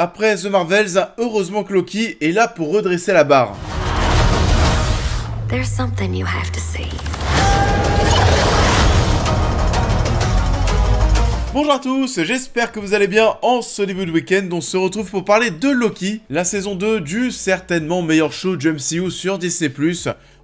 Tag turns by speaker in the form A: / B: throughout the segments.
A: Après The Marvels, heureusement que Loki est là pour redresser la barre.
B: There's something you have to see.
A: Bonjour à tous, j'espère que vous allez bien en ce début de week-end. On se retrouve pour parler de Loki, la saison 2 du certainement meilleur show du MCU sur Disney+.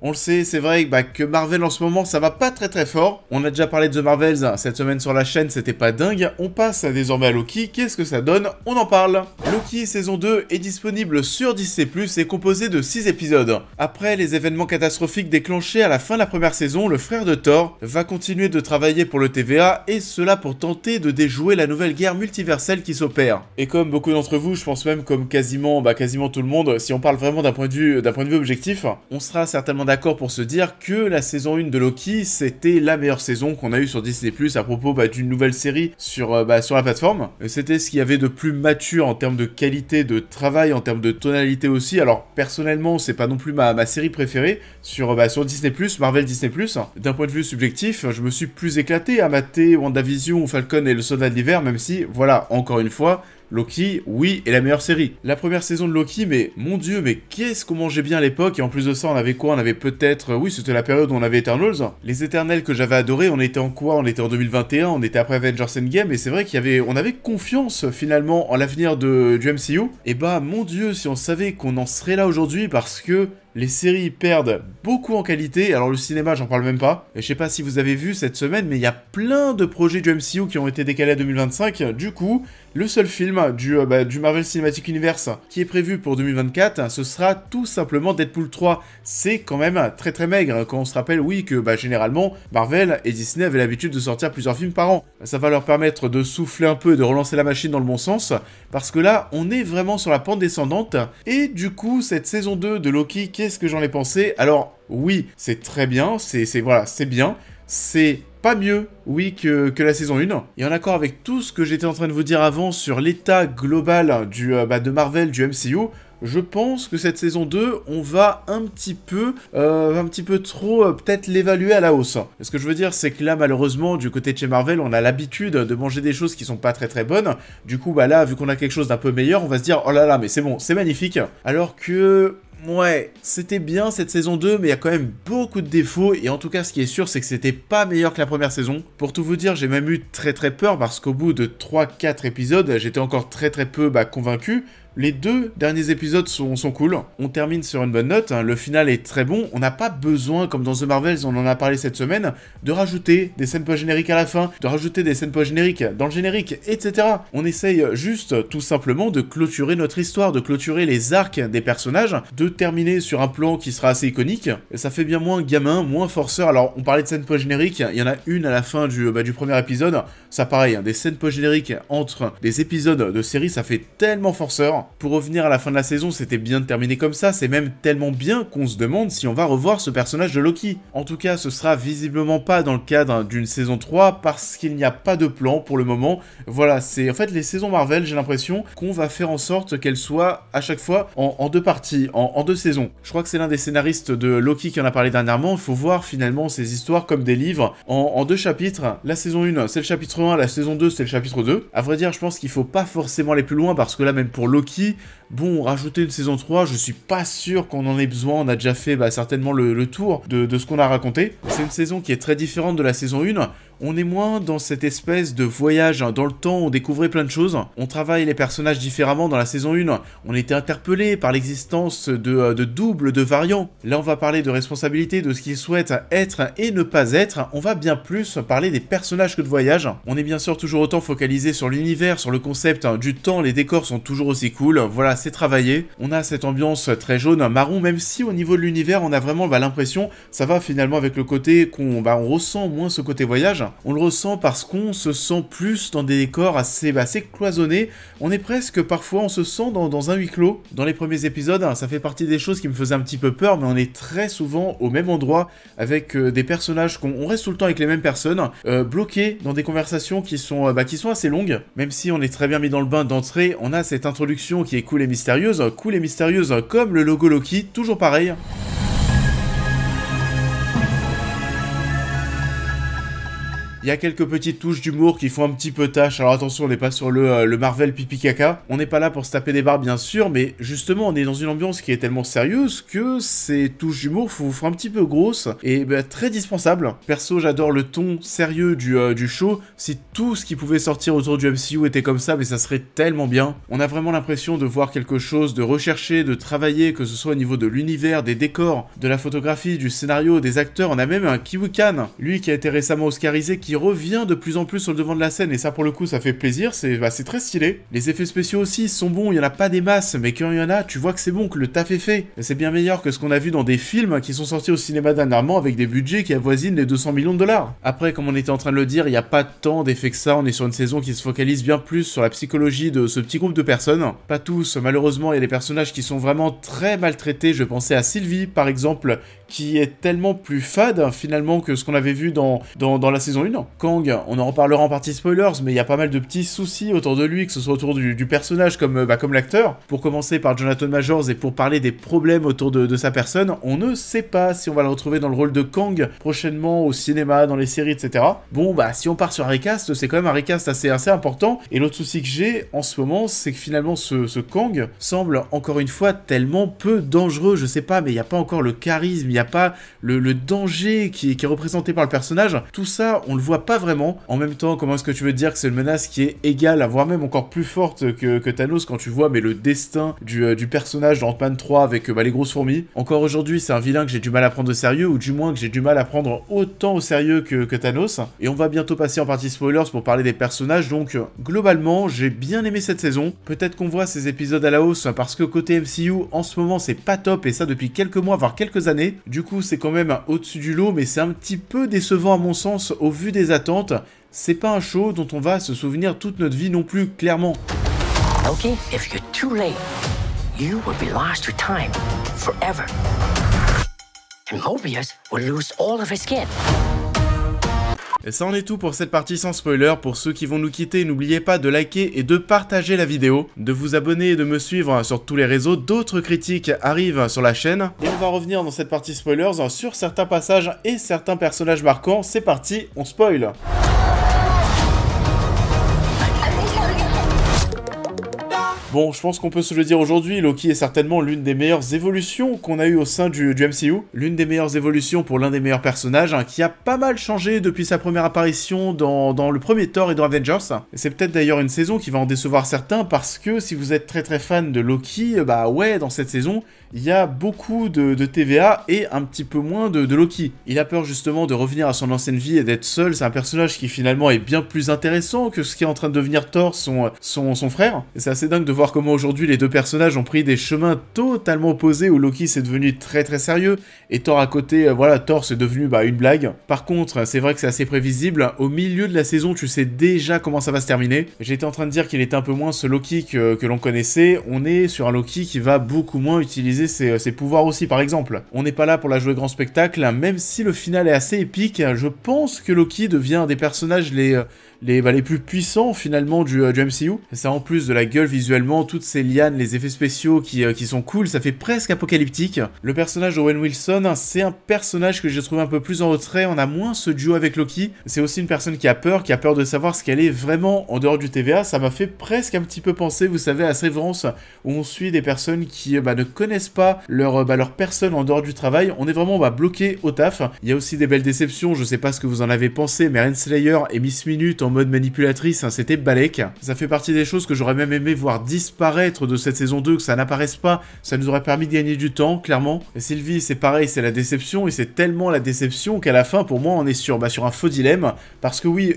A: On le sait, c'est vrai que Marvel en ce moment ça va pas très fort. On a déjà parlé de The Marvels cette semaine sur la chaîne, c'était pas dingue. On passe désormais à Loki, qu'est-ce que ça donne? On en parle. Loki saison 2 est disponible sur Disney+, et composé de 6 épisodes. Après les événements catastrophiques déclenchés à la fin de la première saison, le frère de Thor va continuer de travailler pour le TVA, et cela pour tenter de déjouer la nouvelle guerre multiverselle qui s'opère. Et comme beaucoup d'entre vous, je pense même comme quasiment tout le monde, si on parle vraiment d'un point de vue objectif, on sera certainement d'accord pour se dire que la saison 1 de Loki, c'était la meilleure saison qu'on a eue sur Disney+, à propos d'une nouvelle série sur la plateforme. C'était ce qu'il y avait de plus mature en termes de qualité de travail, en termes de tonalité aussi. Alors personnellement, c'est pas non plus ma série préférée sur Disney+, Marvel Disney+. D'un point de vue subjectif, je me suis plus éclaté à mater WandaVision, Falcon et le Soldat de l'hiver, même si, voilà, encore une fois, Loki, oui, est la meilleure série. La première saison de Loki, mais mon dieu, mais qu'est-ce qu'on mangeait bien à l'époque, et en plus de ça, on avait quoi? On avait peut-être, oui, c'était la période où on avait Eternals. Les Éternels que j'avais adoré, on était en quoi? On était en 2021, on était après Avengers Endgame, et c'est vrai on avait confiance, finalement, en l'avenir du MCU. Et mon dieu, si on savait qu'on en serait là aujourd'hui, parce que les séries perdent beaucoup en qualité, alors le cinéma j'en parle même pas, et je sais pas si vous avez vu cette semaine, mais il y a plein de projets du MCU qui ont été décalés à 2025, du coup, le seul film du Marvel Cinematic Universe qui est prévu pour 2024, ce sera tout simplement Deadpool 3, c'est quand même très maigre, quand on se rappelle, oui, que généralement, Marvel et Disney avaient l'habitude de sortir plusieurs films par an, ça va leur permettre de souffler un peu et de relancer la machine dans le bon sens, parce que là, on est vraiment sur la pente descendante, et du coup, cette saison 2 de Loki, qu'est-ce que j'en ai pensé? Alors, oui, c'est très bien, c'est bien, c'est pas mieux, oui, que la saison 1. Et en accord avec tout ce que j'étais en train de vous dire avant sur l'état global de Marvel, du MCU, je pense que cette saison 2, on va un petit peu trop peut-être l'évaluer à la hausse. Ce que je veux dire, c'est que là, malheureusement, du côté de chez Marvel, on a l'habitude de manger des choses qui sont pas très bonnes. Du coup, là, vu qu'on a quelque chose d'un peu meilleur, on va se dire, oh là là, mais c'est bon, c'est magnifique. Alors que ouais, c'était bien cette saison 2, mais il y a quand même beaucoup de défauts, et en tout cas, ce qui est sûr, c'est que c'était pas meilleur que la première saison. Pour tout vous dire, j'ai même eu très peur, parce qu'au bout de 3-4 épisodes, j'étais encore très peu convaincu. Les 2 derniers épisodes sont cool, on termine sur une bonne note, le final est très bon, on n'a pas besoin, comme dans The Marvels, on en a parlé cette semaine, de rajouter des scènes post-génériques à la fin, de rajouter des scènes post-génériques dans le générique, etc. On essaye juste, tout simplement, de clôturer notre histoire, de clôturer les arcs des personnages, de terminer sur un plan qui sera assez iconique, et ça fait bien moins gamin, moins forceur. Alors, on parlait de scènes post-génériques, il y en a une à la fin du premier épisode, ça pareil, des scènes post-génériques entre des épisodes de série, ça fait tellement forceur. Pour revenir à la fin de la saison, c'était bien de terminer comme ça, c'est même tellement bien qu'on se demande si on va revoir ce personnage de Loki. En tout cas, ce sera visiblement pas dans le cadre d'une saison 3, parce qu'il n'y a pas de plan pour le moment. Voilà, c'est en fait les saisons Marvel, j'ai l'impression qu'on va faire en sorte qu'elles soient à chaque fois en 2 parties, en 2 saisons. Je crois que c'est l'un des scénaristes de Loki qui en a parlé dernièrement, il faut voir finalement ces histoires comme des livres en 2 chapitres. La saison 1, c'est le chapitre 1, la saison 2, c'est le chapitre 2. À vrai dire, je pense qu'il faut pas forcément aller plus loin, parce que là, même pour Loki, bon, rajouter une saison 3, je suis pas sûr qu'on en ait besoin, on a déjà fait certainement le tour de ce qu'on a raconté. C'est une saison qui est très différente de la saison 1, on est moins dans cette espèce de voyage dans le temps, on découvrait plein de choses, on travaille les personnages différemment. Dans la saison 1, on était interpellé par l'existence de doubles, de variants. Là, on va parler de responsabilité, de ce qu'ils souhaitent être et ne pas être, on va bien plus parler des personnages que de voyage. On est bien sûr toujours autant focalisé sur l'univers, sur le concept du temps, les décors sont toujours aussi cool, voilà, c'est travaillé. On a cette ambiance très jaune, marron, même si au niveau de l'univers, on a vraiment l'impression, ça va finalement avec le côté qu'on on ressent moins ce côté voyage. On le ressent parce qu'on se sent plus dans des décors assez cloisonnés. On est presque, parfois, on se sent dans un huis clos. Dans les premiers épisodes, ça fait partie des choses qui me faisaient un petit peu peur, mais on est très souvent au même endroit avec des personnages on reste tout le temps avec les mêmes personnes, bloqués dans des conversations qui sont assez longues. Même si on est très bien mis dans le bain d'entrée, on a cette introduction qui est cool et mystérieuse comme le logo Loki, toujours pareil. Il y a quelques petites touches d'humour qui font un petit peu tâche. Alors attention, on n'est pas sur le Marvel pipi caca. On n'est pas là pour se taper des barres bien sûr, mais justement on est dans une ambiance qui est tellement sérieuse que ces touches d'humour vous font un petit peu grosses et très dispensable. Perso, j'adore le ton sérieux du show. Si tout ce qui pouvait sortir autour du MCU était comme ça, mais ça serait tellement bien. On a vraiment l'impression de voir quelque chose de recherché, de travaillé, que ce soit au niveau de l'univers, des décors, de la photographie, du scénario, des acteurs. On a même un Kiwi Khan, lui qui a été récemment oscarisé, qui revient de plus en plus sur le devant de la scène, et ça pour le coup ça fait plaisir, c'est très stylé. Les effets spéciaux aussi sont bons, il y en a pas des masses, mais quand il y en a, tu vois que c'est bon, que le taf est fait. Et c'est bien meilleur que ce qu'on a vu dans des films qui sont sortis au cinéma dernièrement avec des budgets qui avoisinent les 200 millions de dollars. Après, comme on était en train de le dire, il n'y a pas tant d'effets que ça, on est sur une saison qui se focalise bien plus sur la psychologie de ce petit groupe de personnes. Pas tous, malheureusement, il y a des personnages qui sont vraiment très maltraités. Je pensais à Sylvie, par exemple, qui est tellement plus fade, finalement, que ce qu'on avait vu dans la saison 1. Kang, on en reparlera en partie spoilers, mais il y a pas mal de petits soucis autour de lui, que ce soit autour du personnage comme l'acteur. Pour commencer par Jonathan Majors et pour parler des problèmes autour de sa personne, on ne sait pas si on va le retrouver dans le rôle de Kang prochainement au cinéma, dans les séries, etc. Bon, si on part sur un recast, c'est quand même un recast assez important. Et l'autre souci que j'ai en ce moment, c'est que finalement ce Kang semble encore une fois tellement peu dangereux. Je sais pas, mais il n'y a pas encore le charisme, il n'y a pas le danger qui est représenté par le personnage. Tout ça, on le voit pas vraiment. En même temps, comment est-ce que tu veux dire que c'est une menace qui est égale, voire même encore plus forte que Thanos quand tu vois le destin du personnage dans Ant-Man 3 avec les grosses fourmis. Encore aujourd'hui, c'est un vilain que j'ai du mal à prendre au sérieux, ou du moins que j'ai du mal à prendre autant au sérieux que Thanos. Et on va bientôt passer en partie spoilers pour parler des personnages, donc globalement, j'ai bien aimé cette saison. Peut-être qu'on voit ces épisodes à la hausse parce que côté MCU, en ce moment, c'est pas top, et ça depuis quelques mois, voire quelques années. Du coup, c'est quand même au-dessus du lot, mais c'est un petit peu décevant à mon sens au vu des attentes. C'est pas un show dont on va se souvenir toute notre vie non plus, clairement.
B: Loki, if you're too late, you will be lost to time forever. And Mobius will lose all of his skin.
A: Et ça en est tout pour cette partie sans spoiler. Pour ceux qui vont nous quitter, n'oubliez pas de liker et de partager la vidéo, de vous abonner et de me suivre sur tous les réseaux. D'autres critiques arrivent sur la chaîne. Et on va revenir dans cette partie spoilers sur certains passages et certains personnages marquants. C'est parti, on spoil. Bon, je pense qu'on peut se le dire aujourd'hui, Loki est certainement l'une des meilleures évolutions qu'on a eues au sein du MCU. L'une des meilleures évolutions pour l'un des meilleurs personnages, qui a pas mal changé depuis sa première apparition dans le premier Thor et dans Avengers. Et c'est peut-être d'ailleurs une saison qui va en décevoir certains, parce que si vous êtes très fan de Loki, ouais, dans cette saison, il y a beaucoup de TVA et un petit peu moins de Loki. Il a peur justement de revenir à son ancienne vie et d'être seul. C'est un personnage qui finalement est bien plus intéressant que ce qui est en train de devenir Thor, son frère. Et c'est assez dingue de voir comment aujourd'hui les deux personnages ont pris des chemins totalement opposés, où Loki c'est devenu très sérieux et Thor à côté, voilà, Thor c'est devenu une blague. Par contre, c'est vrai que c'est assez prévisible. Au milieu de la saison, tu sais déjà comment ça va se terminer. J'étais en train de dire qu'il était un peu moins ce Loki que l'on connaissait. On est sur un Loki qui va beaucoup moins utiliser ses pouvoirs aussi, par exemple. On n'est pas là pour la jouer grand spectacle, même si le final est assez épique. Je pense que Loki devient un des personnages les plus puissants finalement du MCU. Et ça, en plus de la gueule visuellement, toutes ces lianes, les effets spéciaux qui sont cool, ça fait presque apocalyptique. Le personnage d'Owen Wilson, c'est un personnage que j'ai trouvé un peu plus en retrait. On a moins ce duo avec Loki. C'est aussi une personne qui a peur de savoir ce qu'elle est vraiment en dehors du TVA. Ça m'a fait presque un petit peu penser, vous savez, à Severance, où on suit des personnes qui ne connaissent pas leur personne en dehors du travail. On est vraiment bloqué au taf. Il y a aussi des belles déceptions, je sais pas ce que vous en avez pensé, mais Renslayer et Miss Minute en mode manipulatrice, c'était balèque. Ça fait partie des choses que j'aurais même aimé voir disparaître de cette saison 2, que ça n'apparaisse pas. Ça nous aurait permis de gagner du temps, clairement. Et Sylvie, c'est pareil, c'est la déception, et c'est tellement la déception qu'à la fin, pour moi, on est sur un faux dilemme, parce que oui,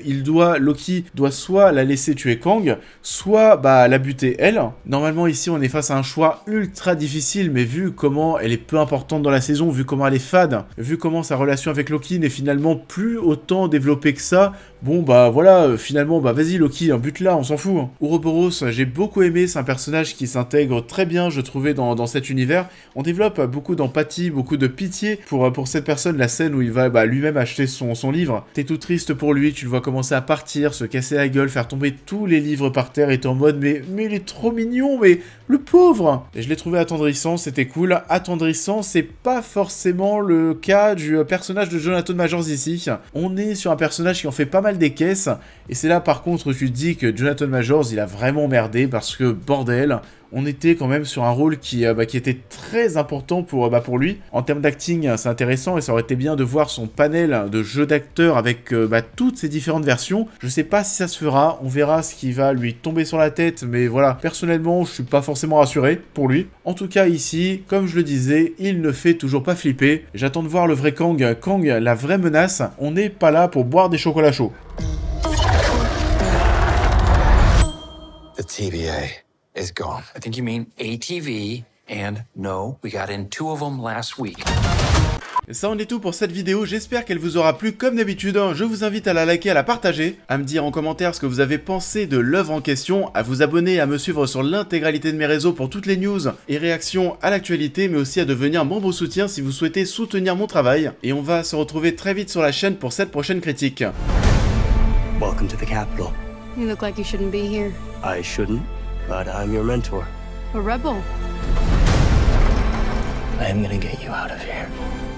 A: Loki doit soit la laisser tuer Kang, soit la buter elle. Normalement, ici, on est face à un choix ultra difficile, mais vu comment elle est peu importante dans la saison, vu comment elle est fade, vu comment sa relation avec Loki n'est finalement plus autant développée que ça, bon voilà, finalement vas-y Loki, bute-la, on s'en fout. Ouroboros, j'ai beaucoup aimé Chloé, c'est un personnage qui s'intègre très bien, je trouvais, dans cet univers. On développe beaucoup d'empathie, beaucoup de pitié pour cette personne, la scène où il va lui-même acheter son livre. T'es tout triste pour lui, tu le vois commencer à partir, se casser la gueule, faire tomber tous les livres par terre, et t'es en mode mais il est trop mignon, mais le pauvre. Et je l'ai trouvé attendrissant, c'était cool. Attendrissant, c'est pas forcément le cas du personnage de Jonathan Majors ici. On est sur un personnage qui en fait pas mal des caisses, et c'est là par contre où tu te dis que Jonathan Majors il a vraiment merdé, parce que bordel, on était quand même sur un rôle qui était très important pour lui. En termes d'acting, c'est intéressant, et ça aurait été bien de voir son panel de jeux d'acteurs avec toutes ces différentes versions. Je sais pas si ça se fera, on verra ce qui va lui tomber sur la tête, mais voilà, personnellement, je suis pas forcément rassuré pour lui. En tout cas, ici, comme je le disais, il ne fait toujours pas flipper. J'attends de voir le vrai Kang, la vraie menace. On n'est pas là pour boire des chocolats chauds.
C: The TVA is gone.
B: I think you mean ATV, and no, we got in 2 of them last week.
A: Et ça en est tout pour cette vidéo, j'espère qu'elle vous aura plu comme d'habitude. Je vous invite à la liker, à la partager, à me dire en commentaire ce que vous avez pensé de l'œuvre en question, à vous abonner, à me suivre sur l'intégralité de mes réseaux pour toutes les news et réactions à l'actualité, mais aussi à devenir membre soutien si vous souhaitez soutenir mon travail. Et on va se retrouver très vite sur la chaîne pour cette prochaine critique.
D: Welcome to the Capitol.
E: You look like you shouldn't be here.
D: I shouldn't, but I'm your mentor.
E: A rebel.
D: I am gonna get you out of here.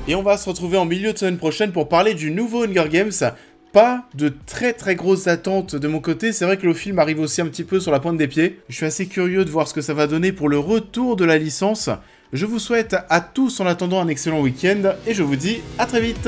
A: Et on va se retrouver en milieu de semaine prochaine pour parler du nouveau Hunger Games. Pas de très grosses attentes de mon côté, c'est vrai que le film arrive aussi un petit peu sur la pointe des pieds. Je suis assez curieux de voir ce que ça va donner pour le retour de la licence. Je vous souhaite à tous en attendant un excellent week-end et je vous dis à très vite.